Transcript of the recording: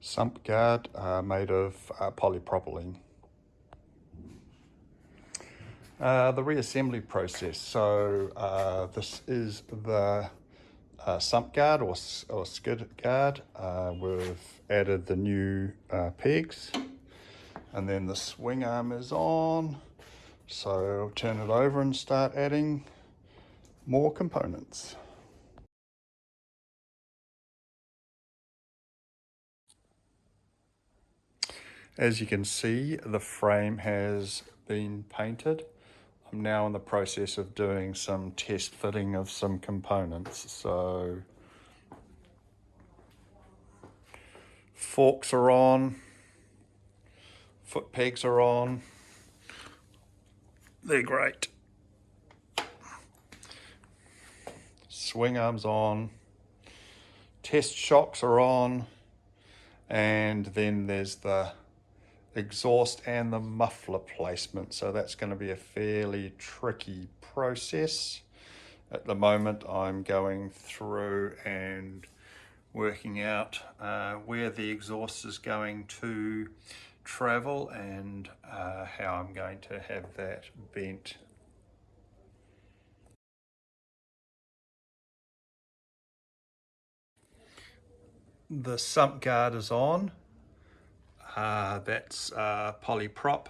sump guard made of polypropylene. The reassembly process. So this is the sump guard or skid guard. We've added the new pegs, and then the swing arm is on. So I'll turn it over and start adding more components. As you can see, the frame has been painted. I'm now in the process of doing some test fitting of some components. So forks are on, foot pegs are on. They're great. Swing arms on, test shocks are on, and then there's the exhaust and the muffler placement. So that's going to be a fairly tricky process. At the moment I'm going through and working out where the exhaust is going to travel and how I'm going to have that bent. The sump guard is on. That's polyprop